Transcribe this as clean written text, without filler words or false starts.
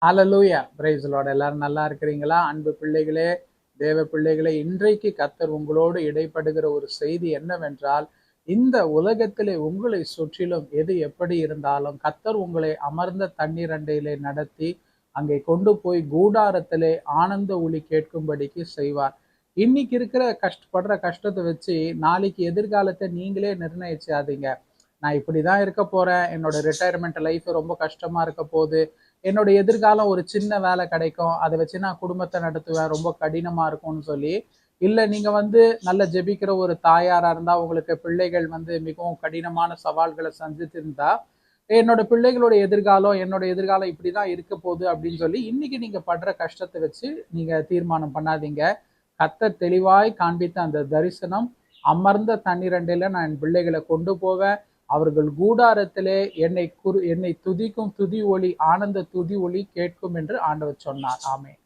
Hallelujah, praise the Lord. எல்லாரும் நல்லா இருக்கிறீங்களா? அன்பு பிள்ளைகளே, தேவ பிள்ளைகளே, இன்றைக்கு கர்த்தர் உங்களோடு இடைப்படுகிற ஒரு செய்தி என்னவென்றால், இந்த உலகத்திலே உங்களை சுற்றிலும் எது எப்படி இருந்தாலும் கர்த்தர் உங்களை அமர்ந்த தண்ணீர் அண்டையிலே நடத்தி அங்கே கொண்டு போய் கூடாரத்திலே ஆனந்த ஒலி கேட்கும்படிக்கு செய்வார். இன்னைக்கு இருக்கிற கஷ்டப்படுற கஷ்டத்தை வச்சு நாளைக்கு எதிர்காலத்தை நீங்களே நிர்ணயிச்சாதீங்க. நான் இப்படிதான் இருக்க போறேன், என்னோட ரிட்டையர்மெண்ட் லைஃப் ரொம்ப கஷ்டமா இருக்க போகுது, என்னோட எதிர்காலம் ஒரு சின்ன வேலை கிடைக்கும், அதை வச்சு நான் குடும்பத்தை நடத்துவேன், ரொம்ப கடினமா இருக்கும்னு சொல்லி, இல்ல நீங்க நல்ல ஜெபிக்கிற ஒரு தாயாரா இருந்தா உங்களுக்கு பிள்ளைகள் மிகவும் கடினமான சவால்களை சந்தித்திருந்தா, என்னோட பிள்ளைகளோட எதிர்காலம் என்னோட எதிர்காலம் இப்படிதான் இருக்க போகுது அப்படின்னு சொல்லி இன்னைக்கு நீங்க படுற கஷ்டத்தை வச்சு நீங்க தீர்மானம் பண்ணாதீங்க. கர்த்தர் தெளிவாய் காண்பித்த அந்த தரிசனம், அமர்ந்த தண்ணீரண்டையில நான் என் பிள்ளைகளை கொண்டு போவேன், அவர்கள் கூடாரத்திலே என்னை துதிக்கும் துதி ஒலி, ஆனந்த துதி ஒலி கேட்கும் என்று ஆண்டவர் சொன்னார். ஆமென்.